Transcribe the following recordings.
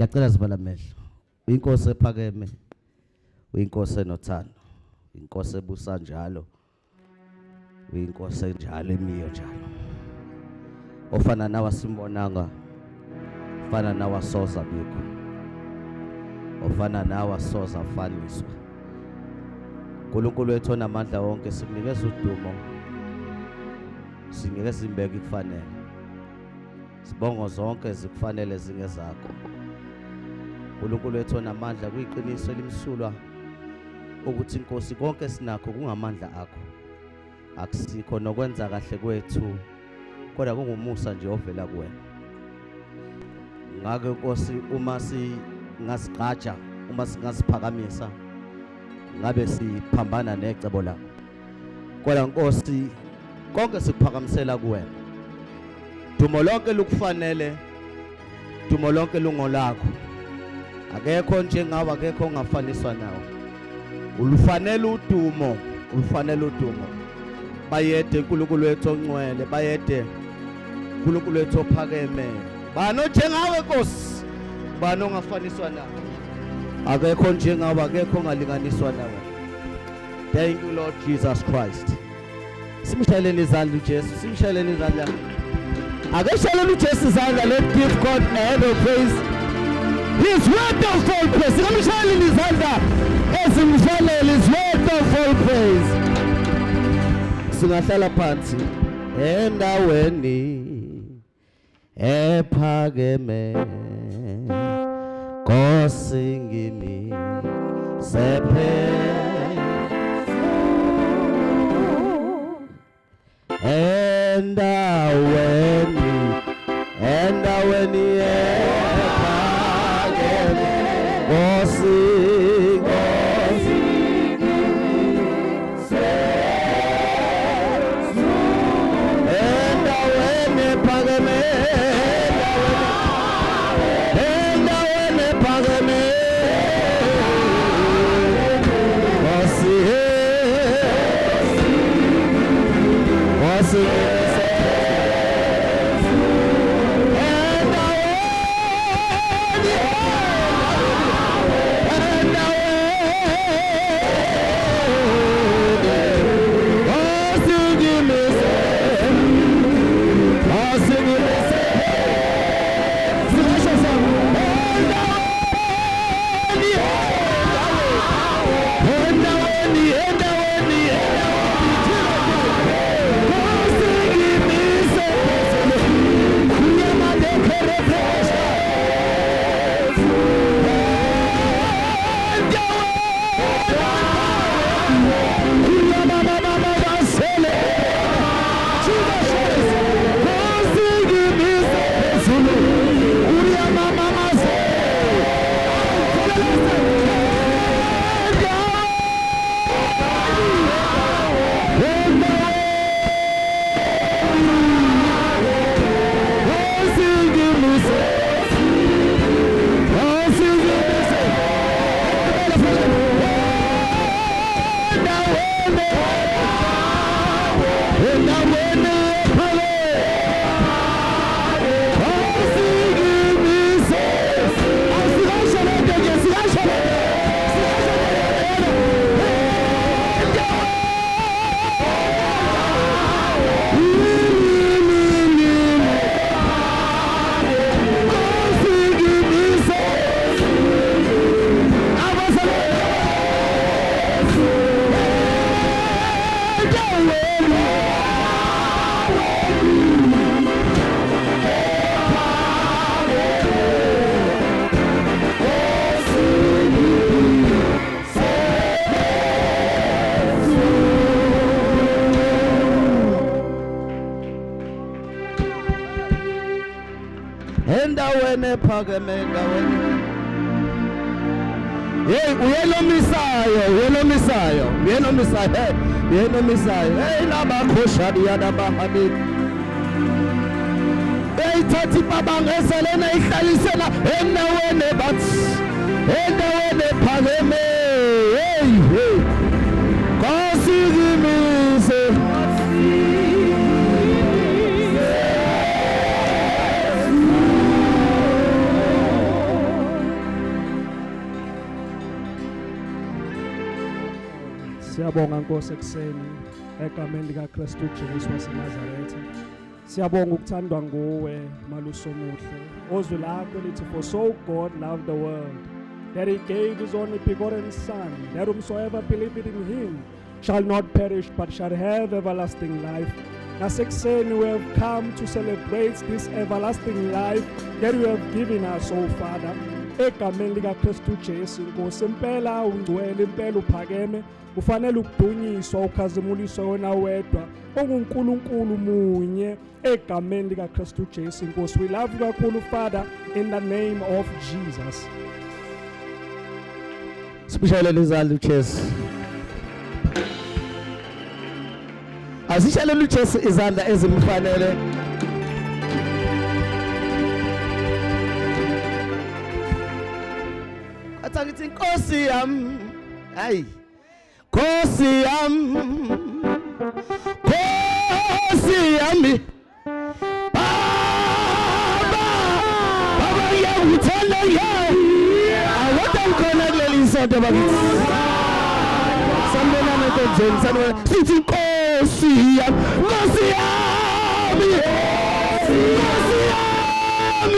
Ngiyacela zivala amehlo. Inkosi ephakeme, uyinkosi enothando, inkosi ebusa njalo, uyinkosi enjalo emiyo njalo. Ofana nawe simbonanga, ofana nawe soza bikho, ofana nawe soza faniswa. uNkulunkulu wethu onamandla wonke sikunikeza udumo, sinikeza imbeko ikufanele. Sibongo zonke zikufanele zingezakho. uNkulunkulu wethu onamandla kuyiqiniso elimsulwa ukuthi inkosi konke sinakho kungamandla akho. Akusikho nokwenza kahle kwethu, kodwa kungumusa nje ovela kuwena. Ngakho inkosi uma singazigqaja, uma singaziphakamisa, ngabe siphambana necebo lakho. Kodwa inkosi konke sikuphakamisela kuwena. Dumo lonke lukufanele, dumo lonke lungolakho. Akekho njengawe, akekho ongafaniswa nawe. Ulufanele udumo, ulufanele udumo. Bayede uNkulunkulu wethu ongcwele, bayede uNkulunkulu wethu ophakeme. Bani njengawe Nkosi, bani ongafaniswa nawe. Akekho njengawe, akekho ongalinganiswa nawe. Thank you Lord Jesus Christ. Simshayeleni izandla uJesu, simshayeleni izandla. Akeshayeleni uJesu izandla, let's give God a hand of praise. His word of all praise. Simshayeleni izandla, esimshayeleni his word of all praise. Singahlala phansi endaweni ephakeme, Nkosi ngimi sephe endaweni ephakeme, Nkosi ephakeme endaweni. Hey, uyenomisayo. Hey, labakhoshadi yadabahadi. Hey, thathi babangezelena ihlalisela endaweni bathi. Endaweni ephakeme. Hey. Nkosi ngimise. Siyabonga Nkosi ekuseni egameni likaKristu Jesu waseNazaretha. Siyabonga ukuthandwa nguwe maluso muhle. Ozwi lakho lithi for so God loved the world that he gave his only begotten son, that whomsoever believeth in him shall not perish but shall have everlasting life. Nasekuseni we have come to celebrate this everlasting life that you have given us, oh Father. Egameni likaKristu Jesu Nkosi, impela ungcwele, impela uphakeme, ufanele ukudunyiswa, ukhazimuliswa wena wedwa, onguNkulunkulu munye egameni likaKristu Jesu Nkosi. We love you kakhulu Father in the name of Jesus. Sibishalela izandla uJesu. Asishalela uJesu izandla ezimfanele. Athangithi Nkosi yami. Hayi. Nkosi yami. Nkosi yami. Baba yakuthanda yami. Awuthi khona kuleli sonto bakithi. Sambona nkonzeni sanwe. Sithi Nkosi yami. Nkosi yami. Nkosi yami.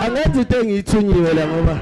Angathi ngithunyiwe la ngoba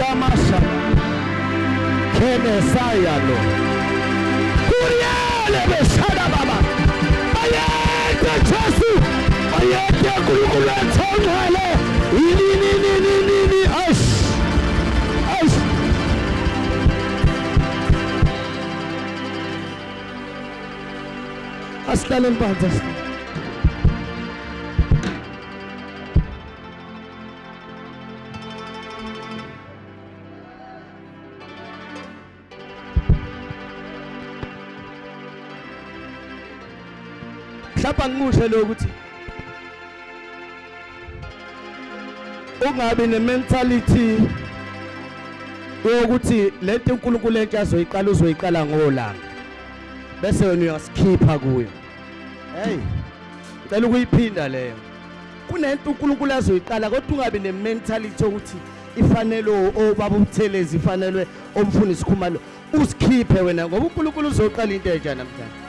Ramasha Kenesaya lo Kuriele besada baba Bayete Jesu Bayete kulukula tongale Ini Aish Aslan phansi Mhlawumbe ngimushe lo ukuthi ungabi ne-mentality yokuthi lento uNkulunkulu entsha azoyiqala uzoyiqala ngolanga bese wena uyasikhipha kuyo. Hey, ngicela ukuyiphinda leyo. Kunento uNkulunkulu azoyiqala kodwa ungabi ne-mentality yokuthi ifanele obaba ubuthelezi ifanelwe omfundisi khumalo usikhiphe wena ngoba uNkulunkulu uzoqala into entsha namhlanje.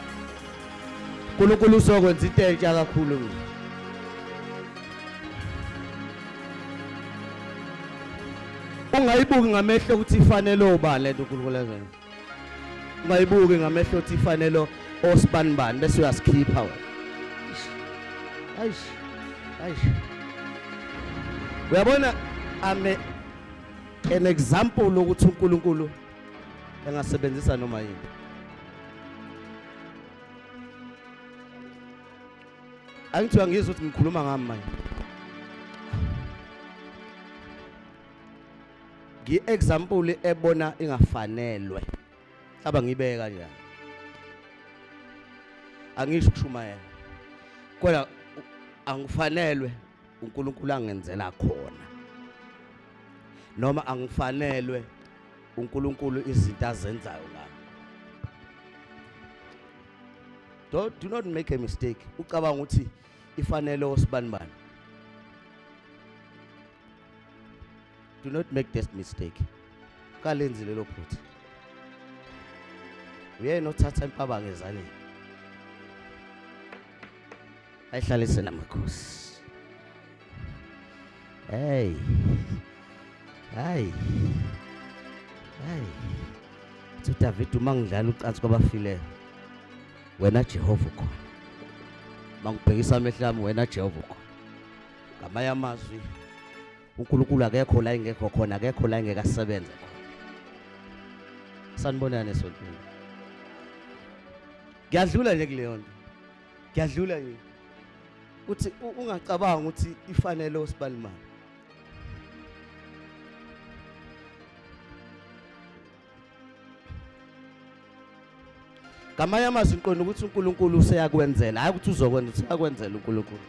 uNkulunkulu uzokwenza into entsha kakhulu. Ungayibuki ngamehlo ukuthi ifanele obani lento uNkulunkulu ezenza. Ungayibuki ngamehlo ukuthi ifanele osibanibani bese uyasikhipha wena. Aish. Uyabona an example ukuthi uNkulunkulu engasebenzisa noma yini. Angithiwa ngizwe ukuthi ngikhuluma ngami manje. Example ebona ingafanelwe. Hlaba ngibeke kanjani. Angisho ukushumayela. Kodwa angifanelwe uNkulunkulu angenzela khona. Noma angifanelwe uNkulunkulu izinto azenzayo ngami. Do not make a mistake. Ucabanga ukuthi ifanele osibanibani. Do not make this mistake. Kalenzi lelo phutha. Uyena othatha impabanga ezaleni. Ayihlalise namakhosi. Hey. David umangidlala ucansi kwabafileyo. Wena Jehova ukhona. Mangibhekisa amehlo ami wena Jehova ukhona. Ngamanye amazwi uNkulunkulu akekho la ingekho khona, akekho la ingeke asebenze khona. Sanibonana esontweni. Ngiyadlula nje kuleyo nto. Ngiyadlula nje. Uthi ungacabanga ukuthi ifanele osibalimali. Ngamanye amazwi ngiqonda ukuthi uNkulunkulu useyakwenzela, hayi ukuthi uzokwenza, useyakwenzela uNkulunkulu.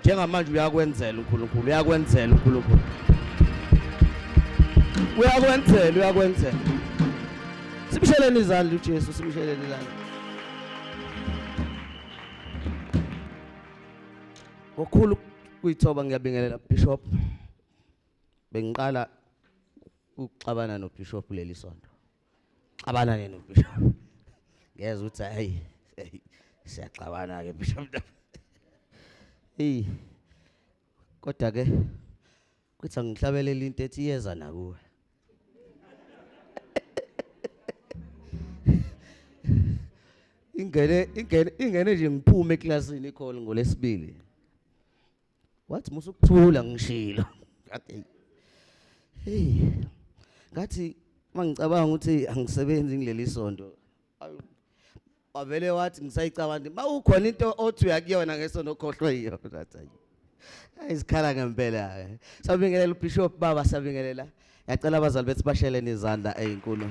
Njengamanje uyakwenzela uNkulunkulu, uyakwenzela uNkulunkulu. Uyakwenzela. Simsheleni izandla uJesu, simsheleni izandla. Ngokhulu kuyithoba ngiyabingelela Bishop. Bengiqala ukuxabana noBishop leli sonto. Xabana yena noBishop. Ngiyeza ukuthi hayi siyaxabana ke Bishop. Kodwa ke kuthi angihlabelela into ethi iyeza nakuwe. Ingene nje ngiphume eklasini ikholi ngolesibili. Wathi musukuthula ngishilo. Ngathi mangicabanga ukuthi angisebenzi ngileli sonto. Wavele wathi ngisayicabanga mawukhona into othi uyakuyona ngesonto okhohlwe yiyo nathi. Ayizikhala ngempela. Sabingelela uBishop baba sabingelela. Ngiyacela abazali bethi bashelene izandla ezinkulu.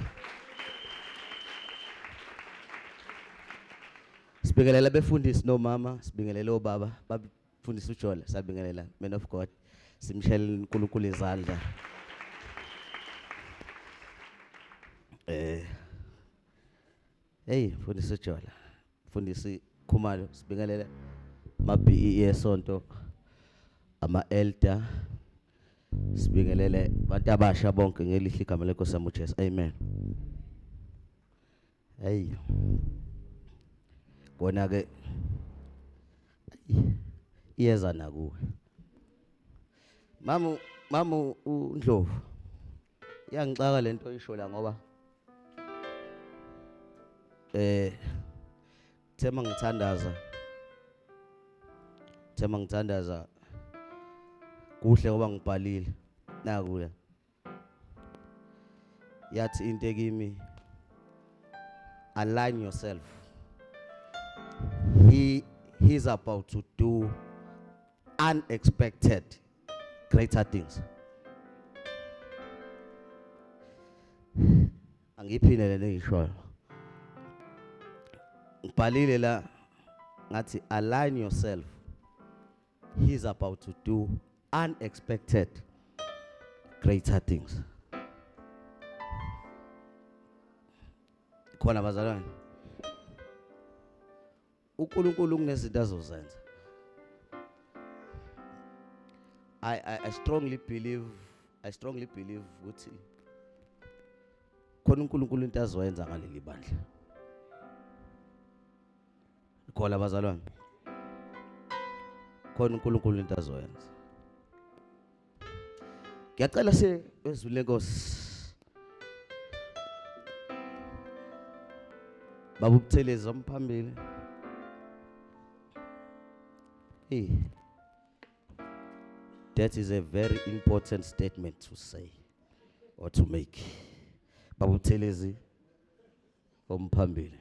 Sibingelela befundisi nomama, sibingelela obaba, babafundisi uJola, sabingelela man of God. Simshelele uNkulunkulu izandla. Mfundisi uJola, mfundisi Khumalo, sibingelela ma-BE esonto, ama-elder, sibingelele abantu abasha bonke ngelihle igama leNkosi yami uJesu. Amen. Bona ke iyeza nakuwe. Mama uNdlovu. Iyangixaka lento isho la ngoba thema ngithandaza kuhle ngoba ngibhalile naku la yathi into ekimi align yourself. He's about to do unexpected greater things. Angiphinde lento engishoyo. Ngibhalile la ngathi align yourself. He's about to do unexpected greater things. Khona bazalwane. uNkulunkulu kunezinto azozenza. I strongly believe ukuthi khona uNkulunkulu into azoyenza ngaleli bandla. Khona bazalwane. Khona uNkulunkulu into azoyenza. Ngiyacela ezwile Nkosi. Baba uButhelezi omphambili. Hey. That is a very important statement to say or to make. Baba uButhelezi omphambili.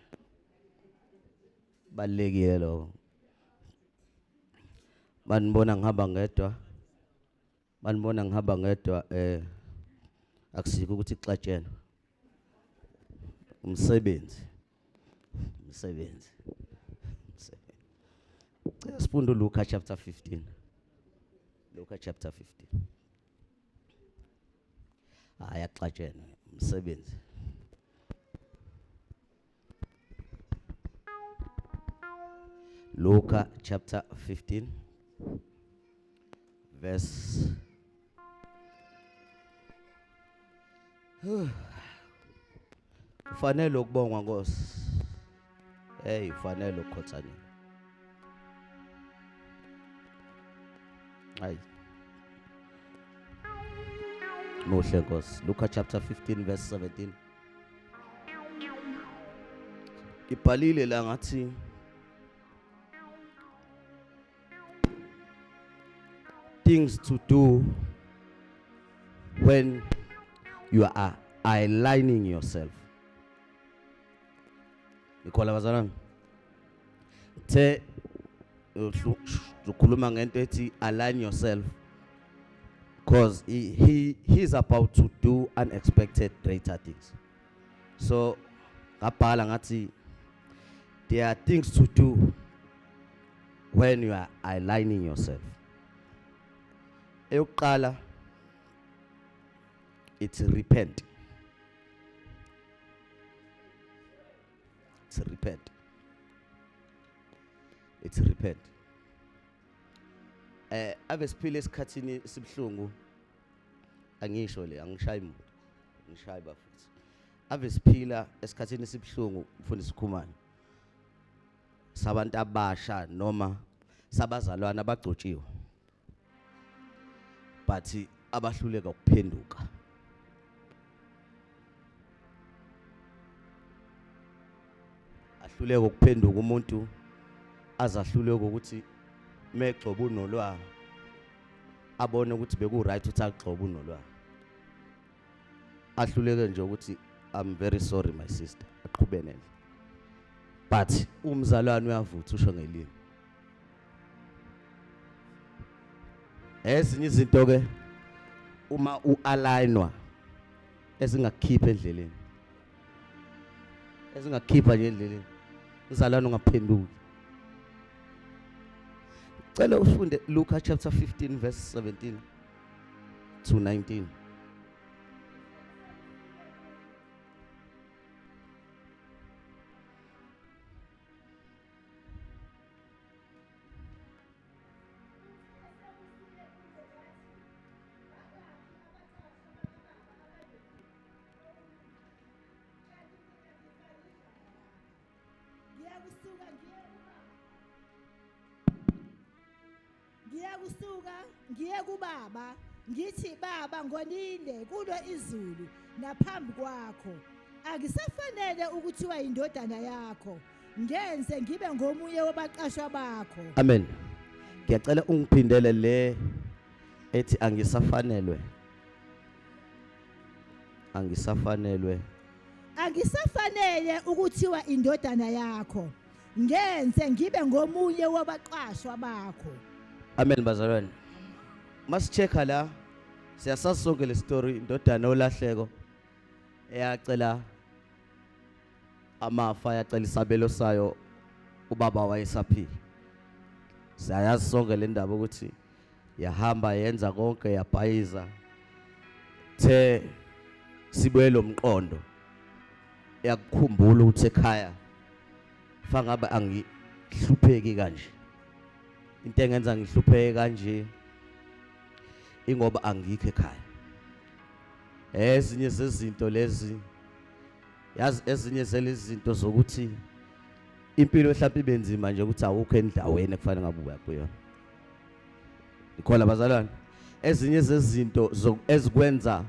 Balekile lo. Manibona ngihamba ngedwa akusikho ukuthi ixatshena. Umsebenzi. Sifundo Luka chapter 15. Luka chapter 15. Ayaxatshena umsebenzi. Luka chapter 15 verse Ufanele ukubongwa Nkosi. Hey, ufanele ukukhothanya. Hayi. Muhle Nkosi. Luka chapter 15 verse 17. Ibhalile la ngathi things to do when you are aligning yourself. Ikhola bazalwane. Ukhuluma ngento ethi align yourself because he's about to do unexpected greater things. So ngabhala ngathi there are things to do when you are aligning yourself. Eyokuqala it's repent. It's repent. Ave siphile esikhathini sibhlungu angisho le angishayi umuntu ngishayi bafuthi. Ave siphila esikhathini sibhlungu mfundisi Khumani. Sabantu abasha noma sabazalwana abagcotshiwe. But abahluleka ukuphenduka. Ahluleka ukuphenduka umuntu azahluleka ukuthi megcoba unolwa abone ukuthi beku right uthi agcoba unolwa. Ahluleke nje ukuthi I'm very sorry my sister. Aqhubene. But umzalwane uyavutha usho ngelimi. Ezinye izinto ke uma ualignwa ezingakhipha endleleni. Ezingakhipha nje endleleni. Umzalwane ungaphenduki. Cela ufunde Luka chapter 15 verse 17 to 19. Ngiye kubaba ngithi baba ngonile kulo izulu naphambi kwakho. Akusafanele ukuthiwa indodana yakho. Ngenze ngibe ngomunye wabaqashwa bakho. Amen. Ngiyacela ungiphindele le ethi angisafanelwe. Angisafanelwe. Angisafanele ukuthiwa indodana yakho. Ngenze ngibe ngomunye wabaqashwa bakho. Amen bazalwane. Masicheka la siyasazi sonke le story indodana olahleko eyacela amafa yacela isabelo sayo ubaba wayesaphila. Siyayazi sonke le ndaba ukuthi yahamba yenza konke yabhayiza the sibuye lo mqondo yakukhumbula ukuthi ekhaya fangabe angihlupheki kanje. Into engenza ngihlupheke kanje ingoba angikho ekhaya. Ezinye zezinto lezi yazi ezinye zelezi zinto zokuthi impilo mhlawumbe ibenzima nje ukuthi awukho endaweni ekufanele ngabe uya kuyona. Ikhola bazalwane. Ezinye zezinto ezikwenza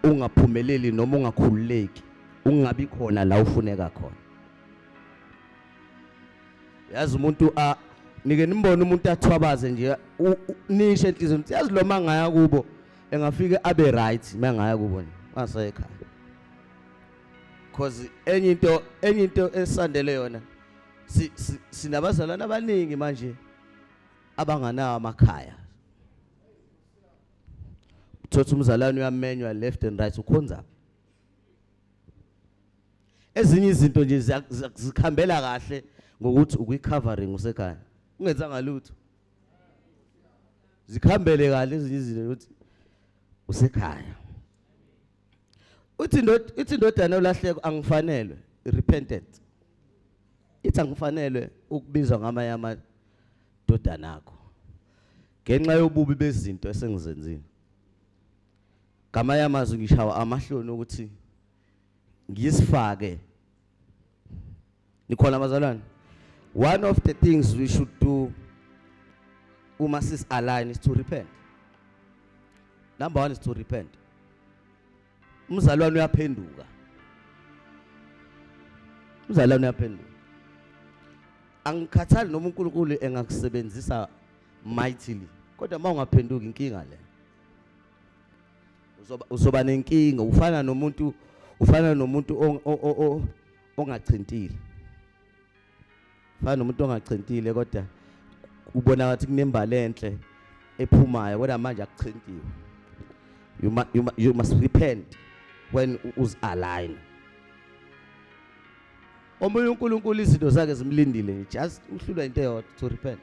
ungaphumeleli noma ungakhululeki ungabi khona la ufuneka khona. Yazi umuntu nike nimbone umuntu athwabaze nje nishe enhlizweni ukuthi yazi lo mangaya kubo engafika abe right mangaya kubo ngasekhaya. Because enye into esandele yona sinabazalwana abaningi manje abanganawo amakhaya. Uthatha umzalwane uyamenywa left and right ukhonza. Ezinye izinto nje zikhambela kahle ngokuthi ukuyicovering usekhaya. Ungenzanga lutho. Zikhambele kahle ezinye izinto ukuthi usekhaya. Uthi indodana olahleko angifanelwe repentant. Ithi angifanelwe ukubizwa ngamanye amadodana akho. Ngenxa yobubi bezinto esengizenzile. Ngamanye amazwi ngishawa amahloni ukuthi ngisifake. Nikhona bazalwane. One of the things we should do uma sis align is to repent. Number one is to repent. Umzalwane uyaphenduka. Umzalwane uyaphenduka. Angikhathali noma uNkulunkulu engakusebenzisa mightily. Kodwa uma ungaphenduka inkinga le. Uzoba nenkinga ufana nomuntu ongachintile. Ufana nomuntu ongachintile kodwa ubona ngathi kunembala enhle ephumayo kodwa manje akuchintiwe. You must repent when us align. Omunye uNkulunkulu izinto zakhe zimlindile just uhlulwa into eyodwa to repent.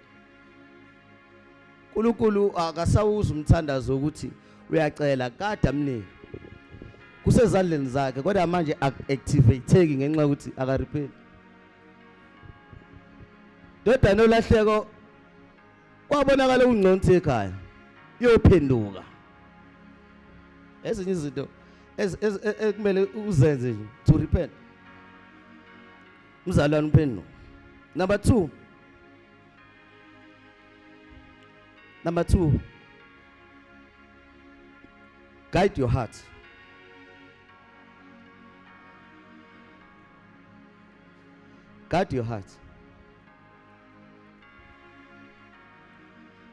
uNkulunkulu akasawuza umthandazo ukuthi uyacela kade amnike. Kusezandleni zakhe kodwa manje activateki ngenxa ukuthi akarepent. Ndodana olahleko kwabonakala ungconsi ekhaya uyophenduka. Ezinye izinto ekumele uzenze nje to repent. Umzalwane uphenduka. Number 2. Guide your heart. Guard your heart.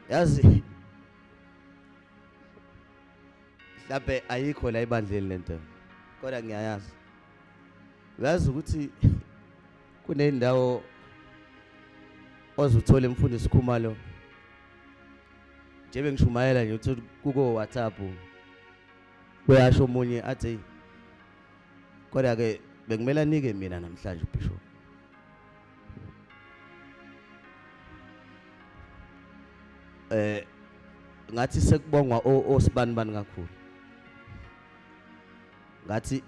Yazi mhlawumbe ayikho la ibandleni lento kodwa ngiyayazi. Uyazi ukuthi kunendawo ozuthola imfundiso Khumalo nje bengishumayela nje uthi kuko WhatsApp uyasho omunye athi kodwa ke bekumele anike mina namhlanje uBishop. Ngathi sekubongwa osibanibani kakhulu.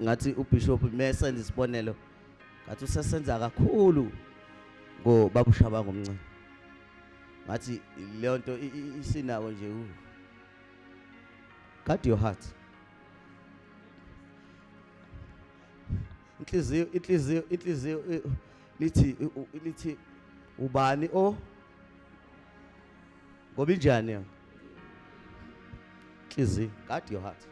Ngathi uBishop mesenza isibonelo ngathi usesenza kakhulu ngo babushaba ngomncane. Ngathi le nto isinako nje guard your heart. Inhliziyo lithi ubani ngoba injani inhliziyo guard your heart.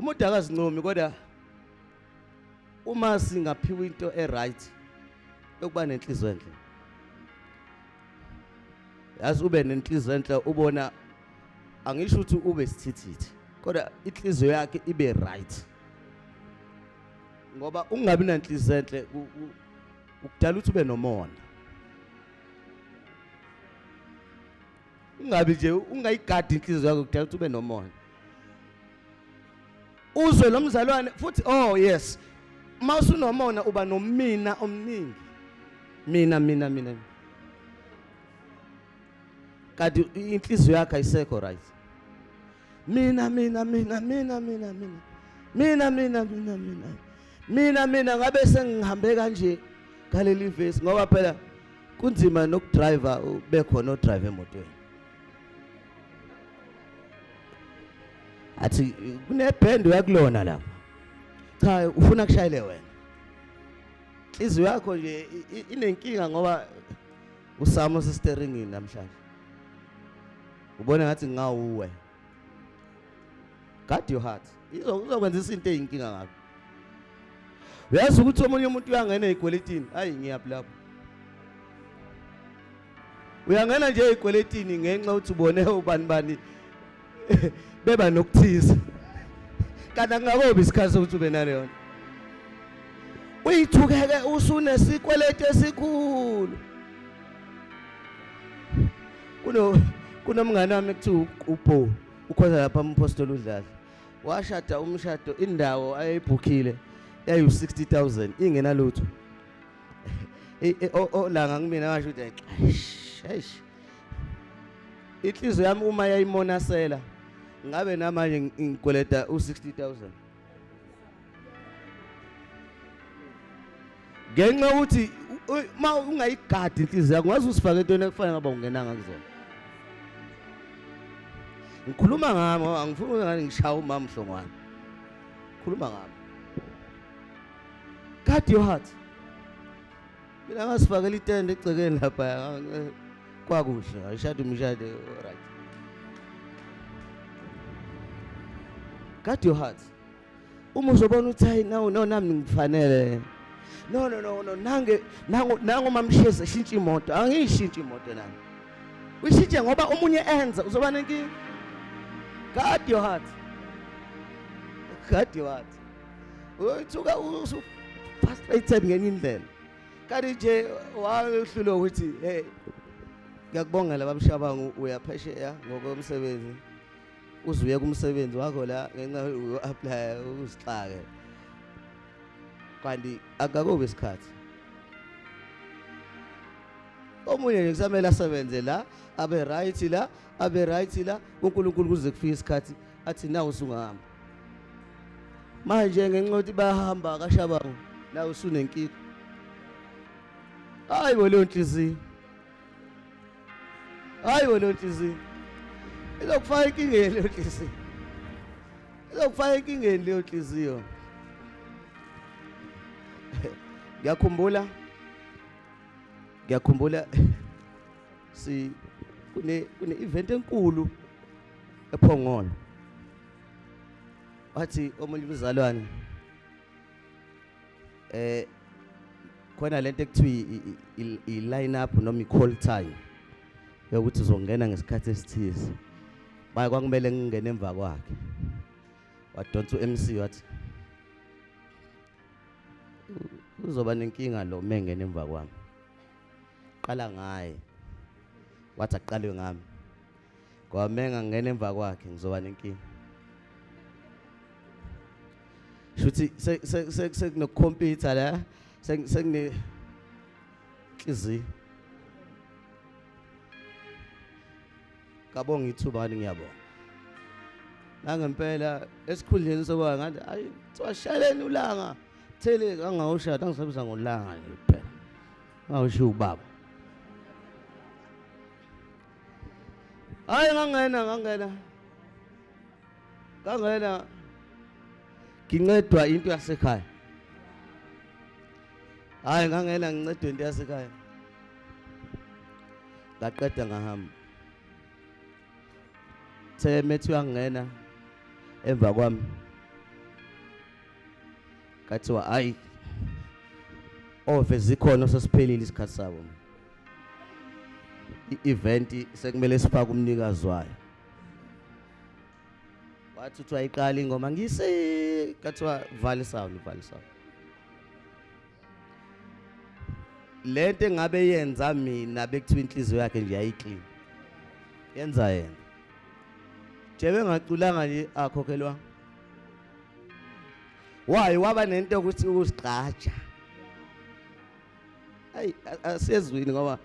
umuntu akazincomi kodwa uma singaphiwa into right yokuba nenhliziyo enhle. Yazi ube nenhliziyo enhle ubona angisho ukuthi ube sithithithi kodwa inhliziyo yakhe ibe right. Ngoba ungabi nenhliziyo enhle ukudala ukuthi ube nomona. Ungabi nje ungayigadi inhliziyo yakho ukudala ukuthi ube nomona. Uzwe lo mzalwane futhi oh yes. Mawusunomona uba nomina omningi. Mina. Kanti inhliziyo yakhe ayisekho right. Mina ngabe sengihambe kanje ngaleli vesi ngoba phela kunzima nokudriver bekhona odrive emotweni. Athi kunebhend yakulona lapha. Cha ufuna kushayele wena. Inhliziyo yakho nje inenkinga ngoba usamo sesteringini namhlanje. Ubona ngathi ngawuwe. Guard your heart. Uzokwenza izinto eyinkinga ngakho. Uyazi ukuthi omunye umuntu uyangena ezikweletini, hayi ngiyaphi lapho. Uyangena nje ezikweletini ngenxa ukuthi ubone ubani beba nokuthiza. Kanti angakobi isikhathi sokuthi ube naleyo. Uyithukeke usunesikweleti esikhulu. Kunomngane wami ekuthiwa uPo ukhoza lapha umpostoli uDladla. Washada umshado indawo ayibhukhile yayi 60,000 ingena lutho. Olanga kumina washo ukuthi eish. Inhliziyo yami uma yayimonasela ngabe namanje ngikweleta u60,000. Ngenxa ukuthi ma ungayigadi inhliziyo yakho ngaze usifake into ekufana ngaba ungenanga kuzona. Ngikhuluma ngami angifuni ngani ngishaya umama Mhlongwane. Khuluma ngami. Guard your heart. Mina ngasifakela itende egcekeni lapha kwakuhle ayishade umshade right. Guard your heart. Uma uzobona ukuthi hayi no nami ngifanele. No nangu mamsheze shintsha imoto. Angiyishintshe imoto nami. Uyishintshe ngoba omunye enza uzoba nenkinga. Guard your heart. Guard your heart. Uyithuka usu frustrated ngenye indlela. Kanti nje wahlulo ukuthi hey ngiyakubonga labamshabangu uyaphesheya ngokomsebenzi. Uzuye kumsebenzi wakho la ngenxa uapply uzixake. Kanti akakobe isikhathi. Omunye nje kusamele asebenze la abe right la uNkulunkulu kuze kufike isikhathi athi nawe usungahamba. Manje ngenxa ukuthi bayahamba akashabangu la usunenkinga. Hayi leyo nhliziyo. Hayi leyo nhliziyo. Izokufaka inkingeni leyo nhliziyo. Izokufaka inkingeni leyo nhliziyo. Ngiyakhumbula si kune event enkulu ePhongolo. Wathi omunye umzalwane khona lento ekuthiwa i-line up noma i-call time yokuthi uzongena ngesikhathi esithize. Baye kwakumele ngingene emva kwakhe. Wadonsa uMC wathi uzoba nenkinga lo mengene emva kwami. Qala ngaye. Wathi aqalwe ngami. Ngoba menga ngene emva kwakhe ngizoba nenkinga. Shuthi sekunokhompyutha la sekune inhliziyo. Kabonga ithuba ngiyabonga. Nangempela esikhundleni sokuba ngathi ayi twashaleni ulanga thele angawushada angisebenzisa ngolanga nje kuphela. Ngawusho ubaba. Hayi ngangena. Ngincedwa into yasekhaya. Hayi ngangena ngincedwe into yasekhaya. Ngaqeda ngahamba. Methi uyangena emva kwami kathiwa hayi ovezi khona sesiphelile isikhathi sabo i-event sekumele sifake umnikazi wayo wathi uthi wayiqala ingoma ngise kathiwa vale sound lento engabe yenza mina bekuthiwa inhliziyo yakhe nje yayiclean yenza yena jebe ngaculanga nje akhokhelwa why waba nento ukuthi usigqaja hayi asiyezwini ngoba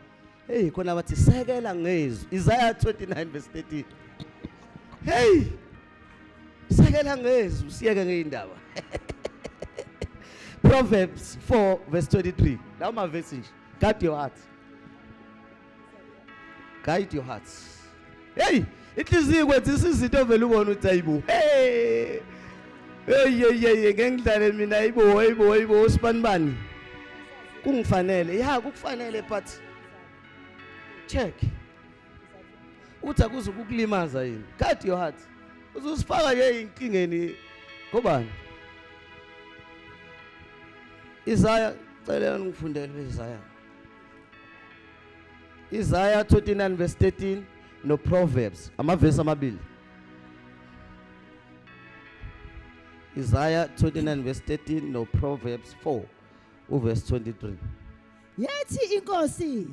hey khona bathi sekela ngezwi Isaiah 29:13 hey sekela ngezwi siyeke ngeindaba Proverbs 4:23 lawo mavesi nje guard your heart guide your heart hey inhliziyo kwenzisa izinto vele ubona ukuthi ayibo hey hey ngengidlale mina ayibo usibanibani kungifanele ya kukufanele but check uthi akuze ukukulimaza yini guard your heart uzusifaka nje inkingeni ngobani Isaiah cela ngifundele Isaiah 29:13 no Proverbs amavesi amabili Isaiah 29:13 no Proverbs 4:23 Yathi inkosi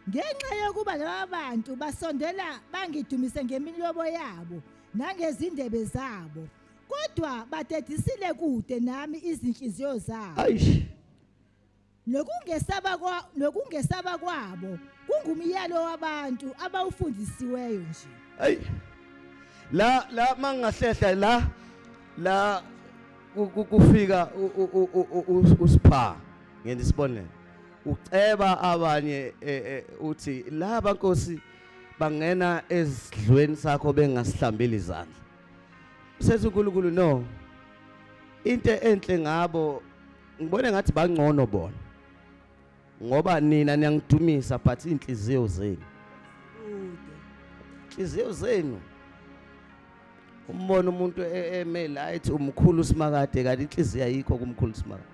ngenxa yokuba laba bantu basondela bangidumise ngemilomo yabo nangezindebe zabo kodwa badedisile kude nami izinhliziyo zabo Aish nokungesaba kwabo kungumyalo wabantu abawufundisiweyo nje ay la mangahlehla la kufika usipha ngene sibonele uceba abanye uthi laba nkosi bangena esidlweni sakho bengasihlambeli izandla usethi uNkulunkulu no into enhle ngabo ngibone ngathi bangcono bona ngoba nina niyangidumisa but inhliziyo zenu umbona umuntu emelight umkhulu simakade kanti inhliziyo ayikho kumkhulu simakade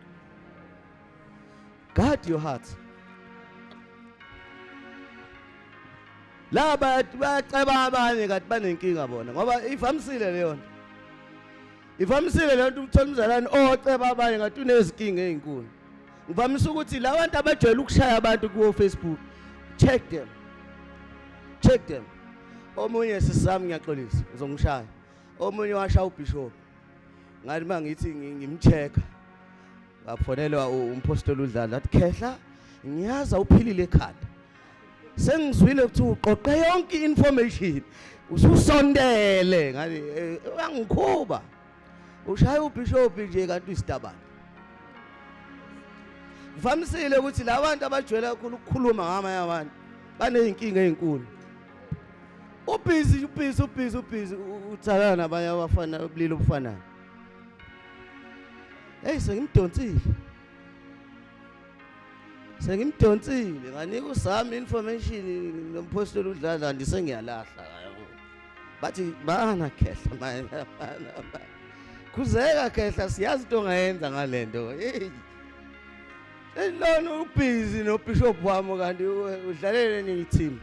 guard your heart laba baceba abanye kanti banenkinga bona ngoba ivamisile leyo nto ivamisile leyo nto ukuthola umzalwane oceba abanye ngathi unezinkinga ezinkulu ngivamisa ukuthi labantu abajwayele ukushaya abantu ku Facebook check them omunye sisami ngiyaxolisa uzongishaya omunye washaya ubishop ngathi mangithi ngimchecka ngafonelwa umpostoli uDladla athi khehla ngiyaza uphilile ekhanda sengizwile ukuthi uqoqe yonke information ususondele ngathi uyangikhuba ushaya ubishop nje kanti usitabana vamisile ukuthi labantu abajwayele kakhulu ukukhuluma ngamanye abantu baneyinkinga ezinkulu ubhizi utsalana nabanye abafana ubulili obufanayo hey sengimdonsile nganika usami information nompostoli uDladla ndisengiyalahla bathi bana khehla mana kuzeka khehla siyazi into ongayenza ngalento hey elona ubhizi nobishop wami kanti udlalele nithini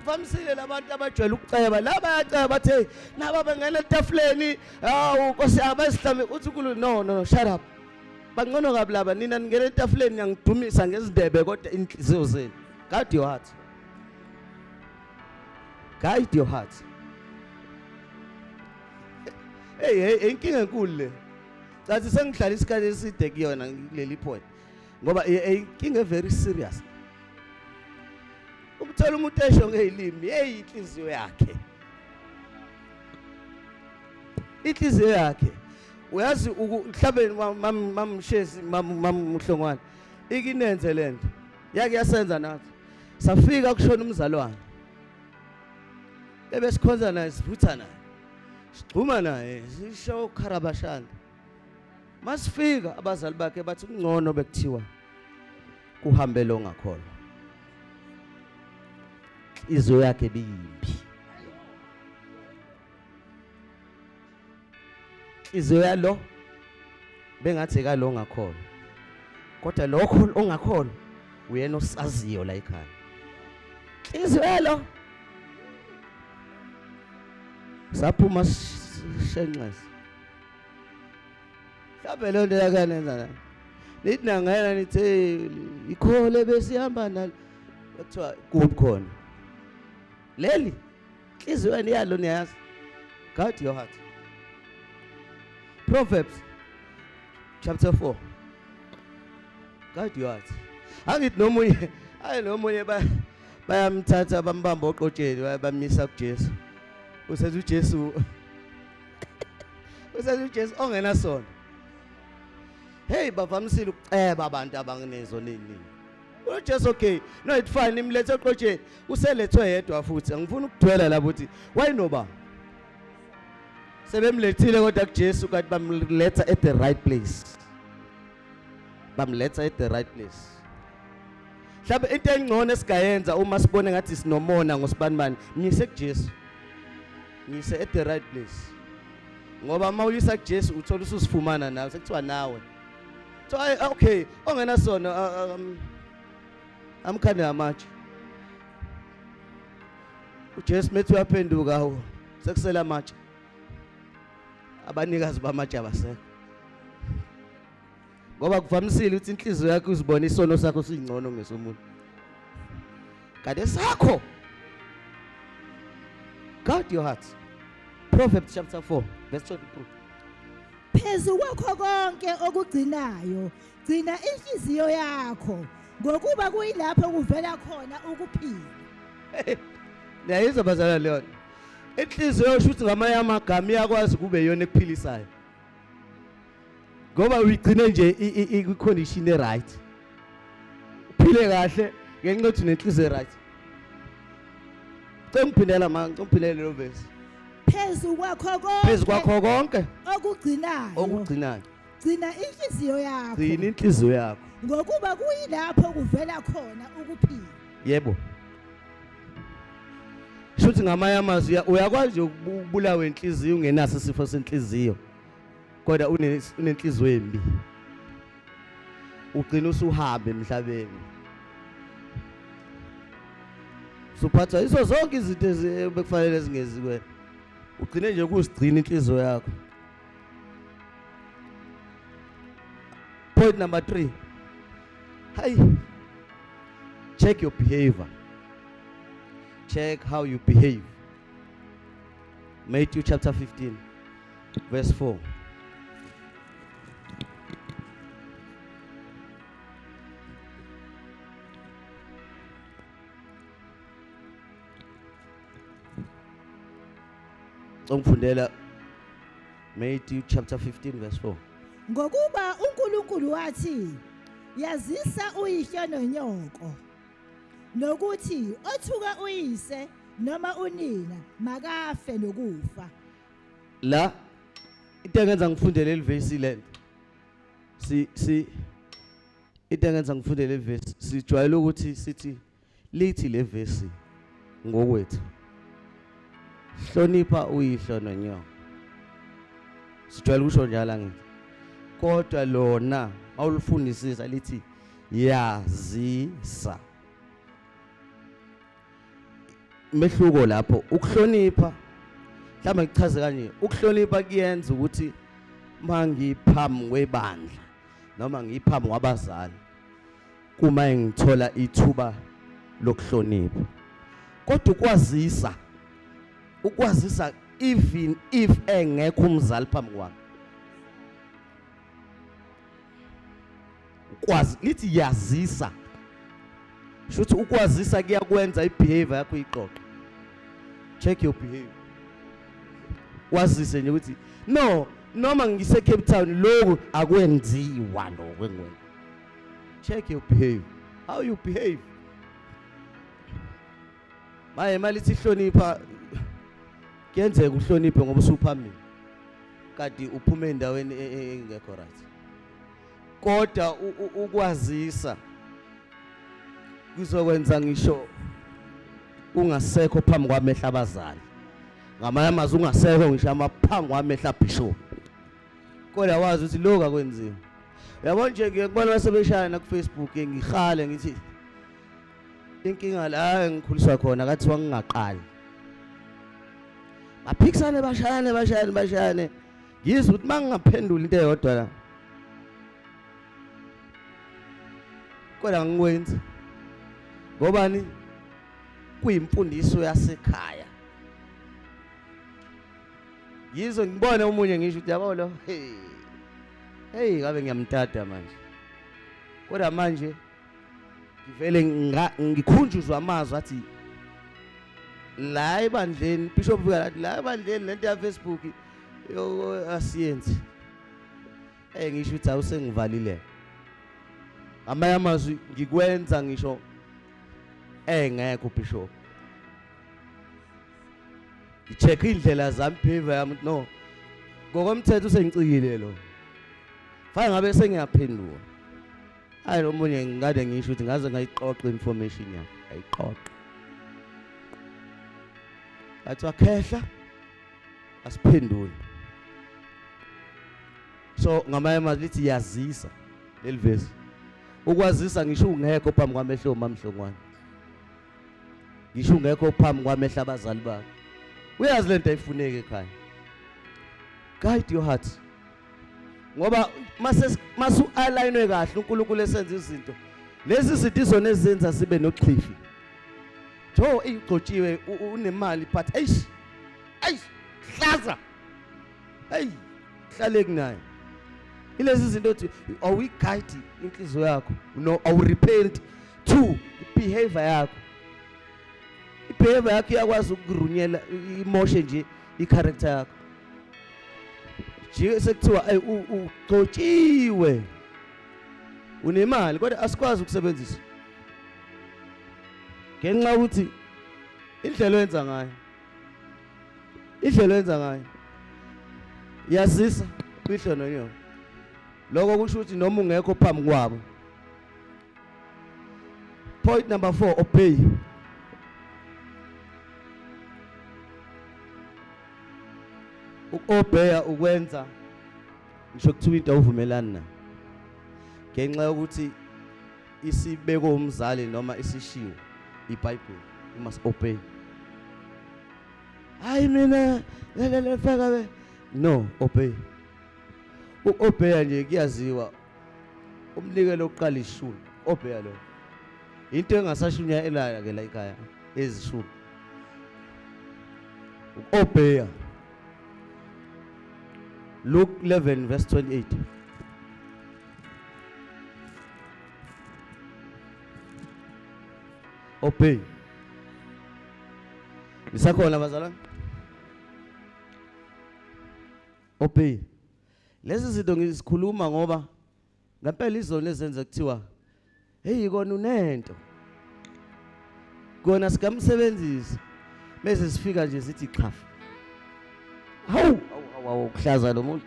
vamisile labantu abajwayele ukuceba laba yaceba bathi naba bengena etafuleni hawu Nkosi abasihlame uthi uNkulunkulu no shut up bangcono kabi laba nina ningena etafuleni ngiyangidumisa ngezindebe kodwa inhliziyo zenu guide your heart hey inkinga enkulu le cathi sengidlala isikhathi eside kuyona kuleli point ngoba inkinga very serious ukuthola umuntu esho ngezilimi hey inhliziyo yakhe uyazi mhlawumbe mamshezi mamhlongwane ikinenze lento yake yasenza nathi safika kushona umzalwane ebesikhonza naye sivutha naye sigxuma naye sisho ukharabashana masifika abazali bakhe bathi kungcono bekuthiwa kuhambe lo ngakhona inhliziyo yakhe biyimbi inhliziyo yalo bengathi kalo ongakholwa, kodwa lokho ongakholwa uyena osaziyo la ekhaya. Inhliziyo yalo saphuma shenxesi. Mhlawumbe le nto yakanenza la nithi nangena nithi ikhole besihamba nalo kuthiwa kuphi khona leli inhliziyo yalo niyazi. Guard your heart. Proverbs chapter 4. Guard your heart. Angithi nomunye bayamthatha bambamba oqotsheni bamisa kuJesu. Usethi uJesu ongena sona. Hey bavamisile ukuceba abantu abangenezo nini. uJesu okay, no it's fine, imlethe eqotsheni uselethwe yedwa futhi angifuni ukudwela lapho uthi why noba sebemlethile kodwa kuJesu kanti bamletha at the right place. Bamletha at the right place. Mhlawumbe into engcono esigayenza uma sibone ngathi sinomona ngosibanibani, ngise kuJesu. Ngise at the right place. Ngoba mawuyisa kuJesu uthola ususifumana nawe sekuthiwa nawe. So okay, ongena sona amkhanda amatshe. uJesu methi uyaphenduka sekusela amatshe. Abanikazi bamatshe abasekho. Ngoba kuvamisile ukuthi inhliziyo yakho uzibone isono sakho singcono ngesomuntu. Kade sakho. Guard your heart. Proverbs chapter 4 verse 22. Phezu kwakho konke okugcinayo, gcina inhliziyo yakho, ngokuba kuyilapho kuvela khona ukuphila. Niyayizwa bazalwane leyo. Inhliziyo shuthi ngamanye amagama iyakwazi kube yona ekuphilisayo. Ngoba uyigcine nje i-condition right. Uphile kahle ngenxa yokuthi unenhliziyo right. Ngicela ngiphindele lo verse. Phezu kwakho konke okugcinayo, gcina inhliziyo yakho. Gcina inhliziyo yakho. Ngokuba kuyilapho kuvela khona ukuphila. Yebo. Shuthi ngamanye amazwi uyakwazi ukubulawa inhliziyo ungenaso isifo senhliziyo. Kodwa unenhliziyo embi. Ugcina usuhambe emhlabeni. Suphatha izo zonke izinto ebekufanele zingezi kuwena. Ugcine nje ukuzigcina inhliziyo yakho. Point number 3. Hi. Check your behavior. Check how you behave. Matthew chapter 15 verse 4. Ongifundela Matthew chapter 15 verse 4. Ngokuba uNkulunkulu wathi yazisa uyihlo nonyoko, nokuthi othuka uyise noma unina makafe nokufa. La into engenza ngifundele levesi lento. Into engenza ngifundele levesi sijwayele ukuthi sithi lithi levesi ngokwethu. Hlonipha uyihlo nonyoko. Sijwayele ukusho njalo ngithi. Kodwa lona awulifundisisa lithi yazisa. Mehluko lapho ukuhlonipha mhlawumbe ngichaze kanje, ukuhlonipha kuyenza ukuthi mangiphambi kwebandla noma ngiphambi kwabazali kuma ngithola ithuba lokuhlonipha. Kodwa ukwazisa even if engekho umzali phambi kwami. Ukwazi lithi yazisa. Shuthi ukwazisa kuyakwenza ibehavior yakho iqoqe. Check your behavior. Wazise nje ukuthi no, noma ngise Cape Town lokho akwenziwa lokho engweni. Check your behavior. How you behave. Malithi hlonipha kuyenzeka uhloniphe ngoba usuphambili. Kanti uphume endaweni engekho right. Kodwa ukwazisa kuzokwenza ngisho ungasekho phambi kwamehla abazali. Ngamanye amazwi ungasekho ngisho amaphambi kwamehla bishop. kodwa wazi ukuthi lokho akwenziwa. Uyabona nje ngiyakubona basebeshayana ku Facebook ngihale ngithi inkinga la engikhuliswa khona kathiwa ngingaqali. Baphikisane bashayane. Ngizwe ukuthi mangingaphendula into eyodwa la. Kodwa ngikwenza. Ngobani? Kuyimfundiso yasekhaya. Yizo ngibone umunye ngisho ukuthi yabo lo hey ngabe ngiyamtata manje. Kodwa manje ngivele ngikhunjuzwa amazwi athi la ebandleni Bishop Vukala la ebandleni lento ya Facebook asiyenzi. Ngisho ukuthi awusengivalile. Amanye amazwi ngikwenza ngisho ngekho Bishop. Ngicheck indlela zami behavior yami no. Ngokomthetho usengicikile lo. Fanele ngabe sengiyaphendula. Hayi lo munye ngingade ngisho ukuthi ngaze ngayiqoqa information yami. Ayiqoqa. Athi wakhehla asiphendule. So ngamanye amazwi lithi yazisa leli verse. Ukwazisa ngisho ungekho phambi kwamehlo omamhlongwane. Ngisho ungekho phambi kwamehlo abazali bakho. Uyazi lento ayifuneke ekhaya. Guide your heart. Ngoba masu align kahle uNkulunkulu esenza izinto. Lezi zinto izona ezenza sibe noxhifi. Jo igcotshiwe unemali but eish hlaza. Hey hlale kunayo. Ilezi zinto othi awuyiguide inhliziyo yakho. No awurepent to behavior yakho. Ibehavior yakho iyakwazi ukurunyela emotion nje i-character yakho. Nje sekuthiwa ugcotshiwe unemali kodwa asikwazi ukusebenzisa. Ngenxa ukuthi indlela oyenza ngayo. Yazisa kwihlo nonyo. Lokho kusho ukuthi noma ungekho phambi kwabo. Point number 4 obey. Ukuobeya ukwenza ngisho kuthiwa into awuvumelani na. Ngenxa yokuthi isibeko umzali noma isishiwo iBhayibheli you must obey. Hayi mina le faka we no obey. Uobeya nje kuyaziwa umnikelo oqala ishumi obeya lo. Into engasashunya elaya ke la ekhaya ezishumi. Uobeya. Luke 11 verse 28. Obey. Nisakhona bazalwane? Obey. Lezi zinto ngisikhuluma ngoba ngempela izona ezenza kuthiwa hey kona unento. Kona sikamsebenzisi bese sifika nje sithi chafa. Hawu kuhlaza lo muntu.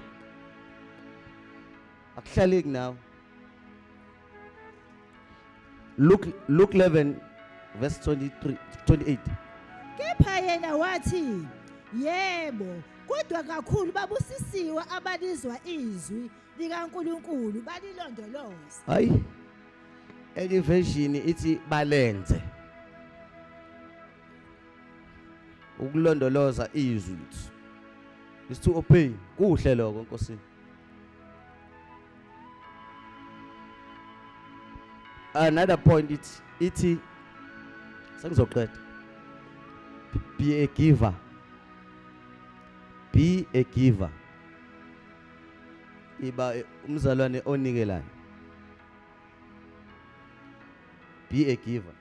Akuhlaleki nawe. Luke 11 verse 28. Kepha yena wathi yebo kodwa kakhulu babusisiwe abalizwa izwi likaNkuluNkulu balilondoloza. Hayi. Enye version ithi balenze. Ukulondoloza izwi. Is to obey. Kuhle lokho Nkosini. Another point ithi sengizoqeda. Be a giver. Be a giver. Iba umzalwane onikelayo. Be a giver.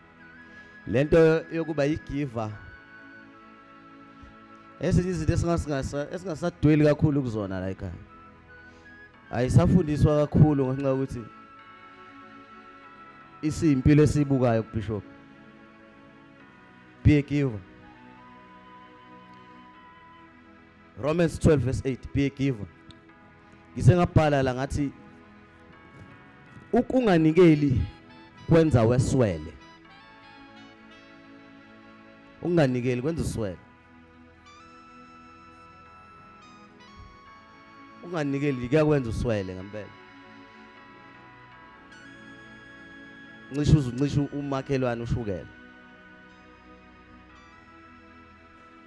Lento yokuba yigiver ezinye izinto esingasadweli kakhulu kuzona la ekhaya. Ayisafundiswa kakhulu ngenxa ukuthi isimpilo esibukayo kuBishop. Be a giver. Romans 12 verse 8 be a giver. Ngisengabhala la ngathi ukunganikeli kwenza weswele. Unganikeli kwenza uswele. unganikeli kuyakwenza uswele ngempela. Ncishe umakhelwane ushukela.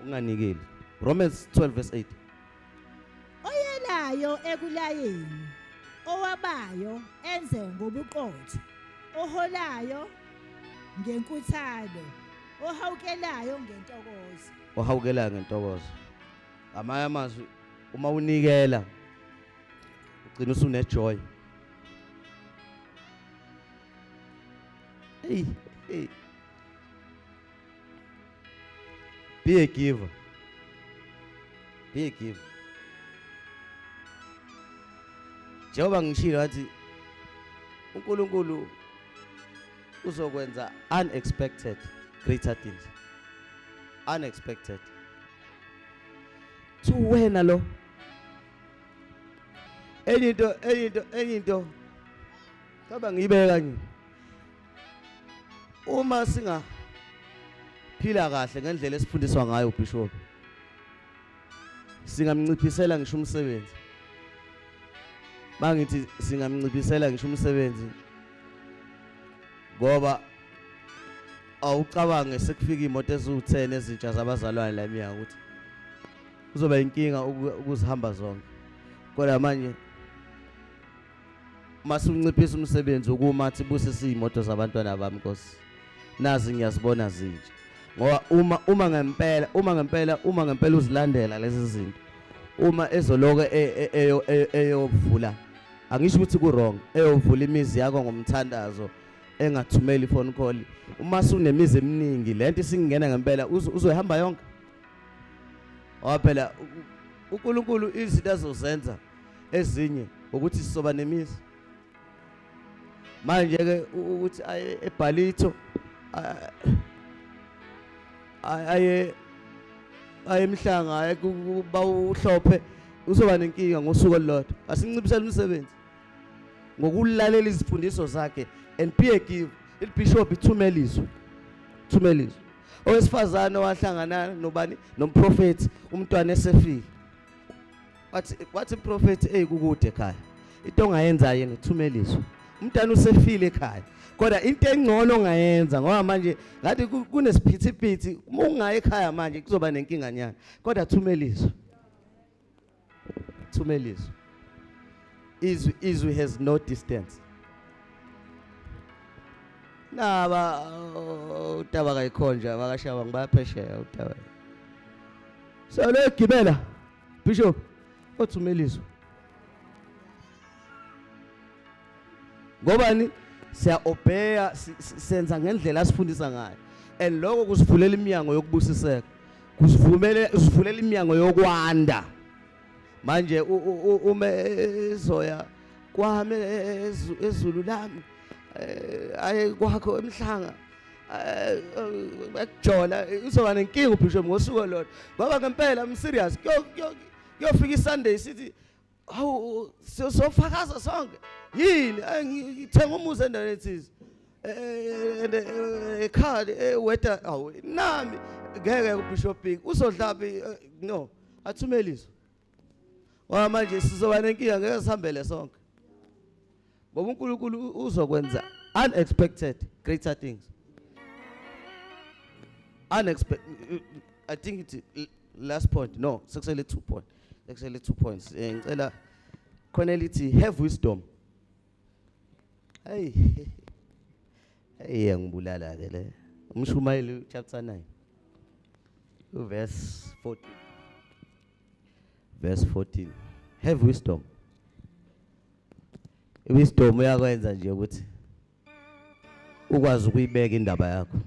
Unganikeli. Romans 12:8. Oyelayo ekulayeni, owabayo enze ngobuqotho, oholayo ngenkuthalo, ohawukelayo ngentokozo. Ohawukelayo ngentokozo. Amanye amazwi uma unikela ugcina usunejoy. Hey. Be a giver. Be a giver. Njengoba ngishilo wathi uNkulunkulu uzokwenza unexpected greater things. Unexpected. To wena lo. Enye into. Kaba ngiyibeka kanje. Uma singa phila kahle ngendlela esifundiswa ngayo uBishop. Singamnciphisela ngisho umsebenzi. Mangithi singamnciphisela ngisho umsebenzi. Ngoba awucabange sekufika imoto ezu10 ezintsha zabazalwane la emiya ukuthi kuzoba inkinga ukuzihamba zonke. Kodwa manje masunciphisa umsebenzi ukumathi busisi imoto zabantwana bami Nkosi. Nazi ngiyazibona zinje. Ngoba uma ngempela uzilandela lezi zinto. Uma ezoloke eyovula angisho ukuthi ku wrong eyovula imizi yakho ngomthandazo engathumeli phone call. Uma sunemizi eminingi lento isingena ngempela uzohamba yonke. Phela uNkulunkulu izinto azozenza ezinye ukuthi sizoba nemizi. Manje ke ukuthi eBhalito aye emhlanga bawuhlophe uzoba nenkinga ngosuku olulodwa. Asinciphisele umsebenzi ngokulalela izifundiso zakhe and be a give. iBishop ithumelizwe. Owesifazane wahlangana nobani nomprofeti umntwana esefile. Wathi iprofeti kukude ekhaya. Into ongayenza yena ithumelizwe. Umntwana usefile ekhaya. Kodwa into engcono ongayenza ngoba manje ngathi kunesiphithiphithi uma ungayi ekhaya manje kuzoba nenkinga nyana. Kodwa thumelizwe. Izwi has no distance. Naba utaba kayikhonja bakashaba ngibaphesheya utaba. So lo gibela Bishop othumelizwe. Ngobani siya obey senza ngendlela asifundisa ngayo. And lokho kusivulela iminyango yokubusiseka. Kusivulela iminyango yokwanda. Manje umezoya kwame ezulu lami aye kwakho emhlanga ekujola uzoba nenkinga uBishop ngosuku olodwa. Ngoba ngempela I'm serious. Kuyofika iSunday sithi hawu sofakaza sonke. Yini ngithenga umuzi endaweni ethize. Ekhali weather awu nami ngeke uBishop Big uzodlapi no athumelizwe. Wa manje sizoba nenkinga ngeke sihambele sonke. Ngoba uNkulunkulu uzokwenza unexpected greater things. Unexpected. I think it's last point. No, it's actually 2 points. Actually 2 points. Ngicela Cornelity have wisdom. Hey ngibulala ke le. Umshumayeli chapter 9. Verse 14. Verse 14. Have wisdom. Wisdom uyakwenza nje ukuthi ukwazi ukuyibeka indaba yakho.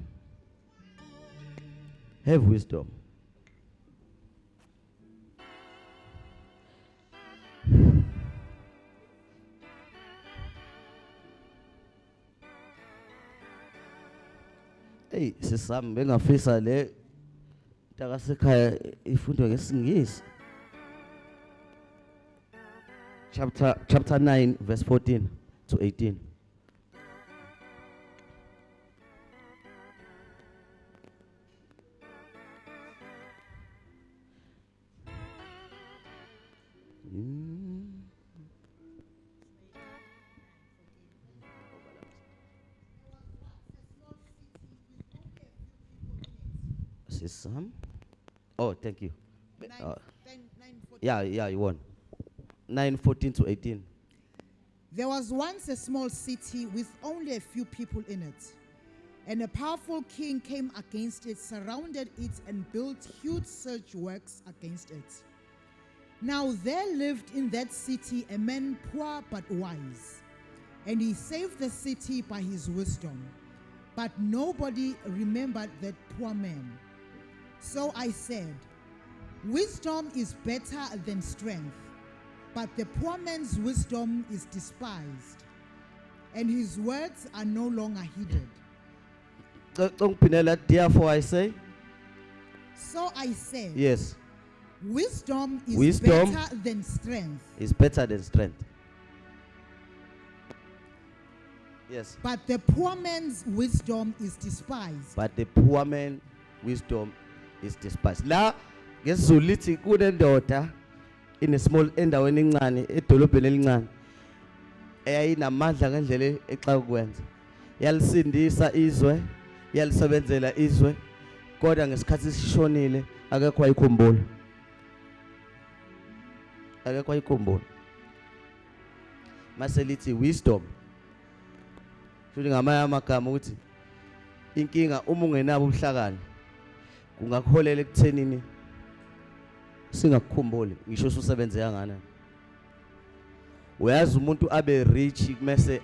Have wisdom. Hey sisami bengafisa le takasekhaya ifundwe ngesingisi. Chapter 9 verse 14 to 18. is oh, thank you. Uh, 9:14. yeah, you won. 9:14 to 18. There was once a small city with only a few people in it. And a powerful king came against it, surrounded it, and built huge siege works against it. Now there lived in that city a man poor but wise, and he saved the city by his wisdom. But nobody remembered that poor man. So I said, wisdom is better than strength, but the poor man's wisdom is despised, and his words are no longer heeded. Therefore I say, So I said, yes, wisdom is Wisdom better than strength, is better than strength. Yes, but the poor man's wisdom is despised. but the poor man wisdom is despised. La ngesizulu lithi kunendoda in a small endaweni encane edolobheni elincane eyayinamandla ngendlela exa ukwenza. Yalisindisa izwe, yalisebenzela izwe, kodwa ngesikhathi sishonile akekho ayikhumbula. Akekho ayikhumbula. Mase lithi wisdom. Futhi ngamanye amagama ukuthi inkinga uma ungenabo ubuhlakani kungakholela ekuthenini singakukhumbuli ngisho ususebenze yangana. Uyazi umuntu abe rich kumese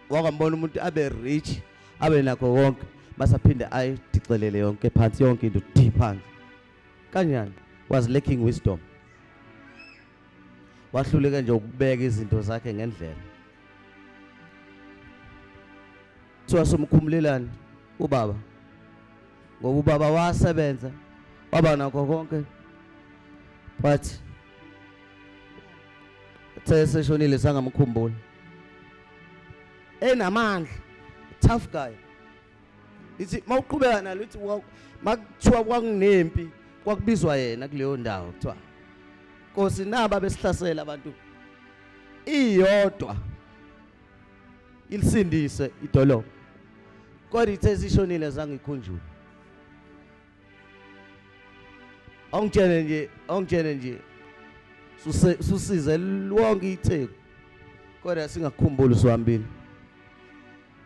wakambona umuntu abe rich abe nakho konke basaphinde ayidicelele yonke phansi yonke into deep phansi. Kanjani? Was lacking wisdom. Wahluleka nje ukubeka izinto zakhe ngendlela. Thiwa somkhumulelani ubaba. Ngoba ubaba wasebenza waba nakho konke. But seshonile sangamkhumbula. Enamandla, tough guy. Ithi mawuqhubeka nalo uthi makuthiwa kwakunempi kwakubizwa yena kuleyo ndawo kuthiwa Nkosi naba besihlasela abantu iyodwa ilisindise idolobha. Kodwa ithe sishonile zangikhunjula. Ongitshele nje susize lonke itheku. Kodwa singakukhumbula usihambile.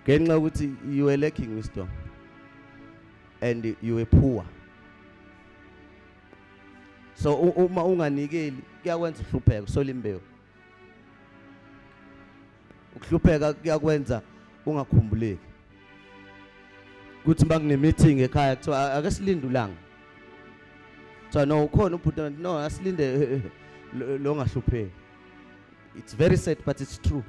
Ngenxa ukuthi you were lacking wisdom and you were poor. So uma unganikeli kuyakwenza uhlupheka usola imbewu. Ukuhlupheka kuyakwenza ungakhumbuleki. Kuthi makune meeting ekhaya kuthiwa ake silinde ulanga. So no ukhona ubhuti no asilinde lo ngahlupheki. It's very sad but it's true.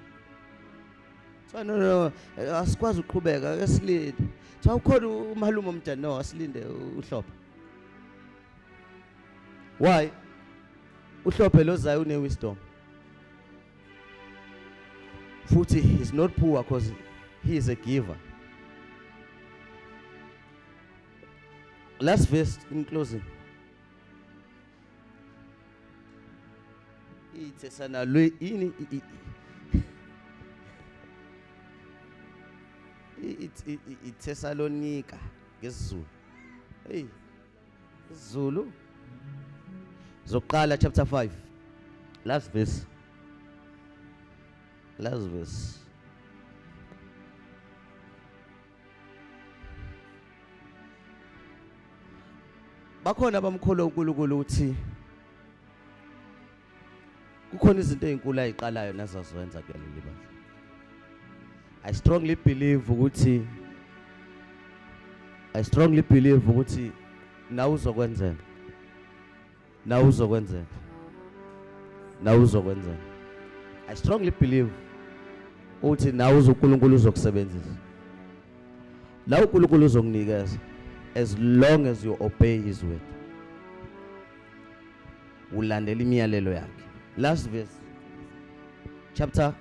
So no asikwazi ukuqhubeka ake silinde. So ukhona umalume omdala no asilinde uhlophe. Why? Uhlophe lo zayo une wisdom. Futhi he's not poor because he is a giver. Last verse in closing. Ithesana lo ini iThessalonika ngesizulu. Hey. Zulu. Zoqala chapter 5. Last verse. Last verse. Bakhona abamkholwa uNkulunkulu uthi kukhona izinto ezinkulu ayiqalayo nazazowenza kuleli bandla. I strongly believe ukuthi nawe uzokwenzela. Nawe uzokwenzela. Nawe uzokwenzela. I strongly believe ukuthi nawe uNkulunkulu uzokusebenzisa. Nawe uNkulunkulu uzokunikeza as long as you obey his word. Ulandela imiyalelo yakhe. Last verse. Chapter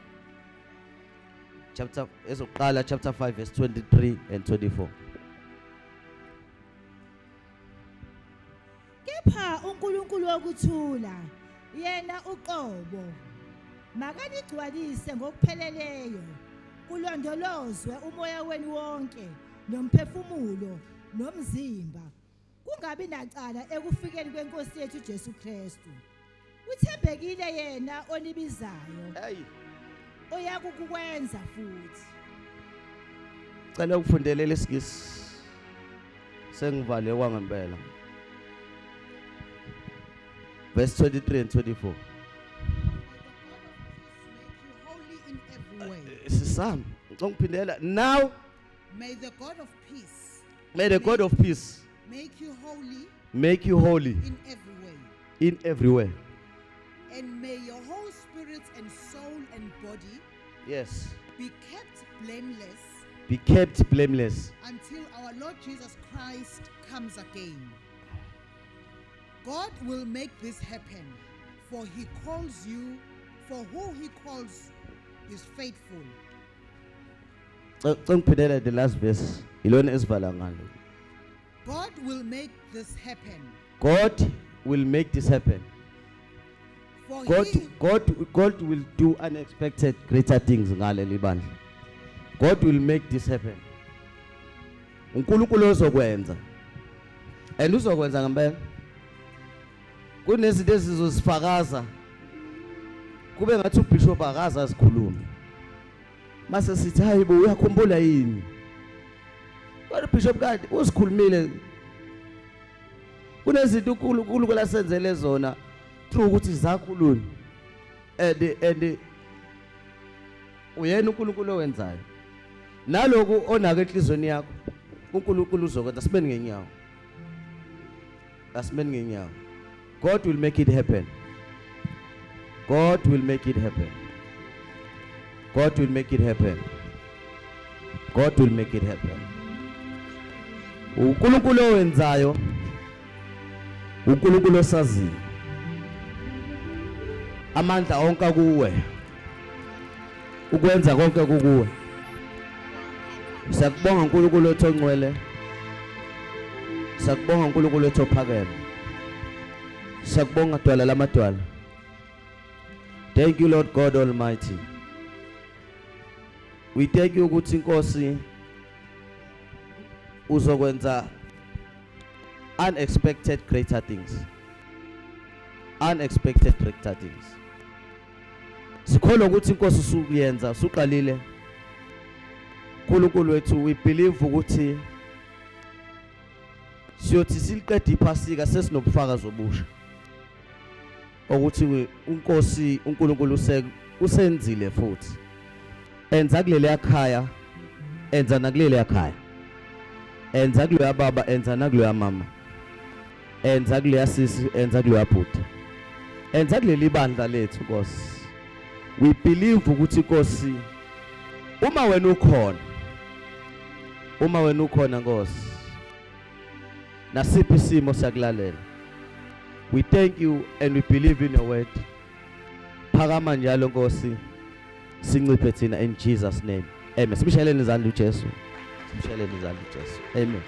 ezoqala chapter 5 verse 23 and 24. Kepha uNkulunkulu wokuthula yena uqobo makanigcwalise ngokupheleleyo kulondolozwe umoya wenu wonke nomphefumulo nomzimba ungabi nacala ekufikeni kwenkosi yethu uJesu Kristu. Uthembekile yena onibizayo, Hey, oyakukwenza futhi. cela ukufundelela isigisi. Sengivale kwangempela. Verse 23 and 24. Sisam, ngiphindela. Now May the God of peace may the God of peace make you holy make you holy in every way. in every way. And may your whole spirit and soul and body Yes. be kept blameless Be kept blameless. until our Lord Jesus Christ comes again. God will make this happen, for he calls you, for who he calls is faithful. Ngiphindela the last verse. Ilona esivala ngalo. God will make this happen, God will make this happen. for God will do unexpected greater things ngaleli bandla. God will make this happen. uNkulunkulu uzokwenza. And uzokwenza ngempela. Kunezinto ezizosifakaza. Kube ngathi uBishop akaza sikhulume. Mase sithi hayi bo uyakhumbula yini? Kodwa uBishop kade usikhulumile. Kunezinto uNkulunkulu kwalasenzele zona through ukuthi zakhuluni. And uyena uNkulunkulu owenzayo. Naloku onake enhlizweni yakho uNkulunkulu uzokwenza sibeni ngenyawo. Asibeni ngenyawo. God will make it happen. God will make it happen. God will make it happen. God will make it happen. uNkulunkulu owenzayo uNkulunkulu osaziyo. Amandla onke kuwe. Ukwenza konke kukuwe. Siyakubonga uNkulunkulu othongcwele. Siyakubonga uNkulunkulu othophakeme. Siyakubonga dwala lamadwala. Thank you Lord God Almighty. We thank you ukuthi Nkosi uzokwenza unexpected greater things. Unexpected greater things. Sikholwa ukuthi Nkosi usukuyenza usuqalile. uNkulunkulu wethu we believe ukuthi siyothi siliqeda iphasika sesinobufakazi obusha. Ukuthi uNkosi uNkulunkulu usenzile futhi. Enza kuleli ekhaya, enza nakuleli ekhaya. Enza kulo baba, enza nakulo mama. Enza kulo sisi, enza kulo bhuti. Enza kuleli bandla lethu Nkosi. We believe ukuthi Nkosi uma wena ukhona Nkosi. Nasiphi isimo siyakulalela. We thank you and we believe in your word. Phakama njalo Nkosi. Sinciphe thina in Jesus name. Amen. Sibisheleni izandla uJesu. Sibisheleni izandla uJesu. Amen.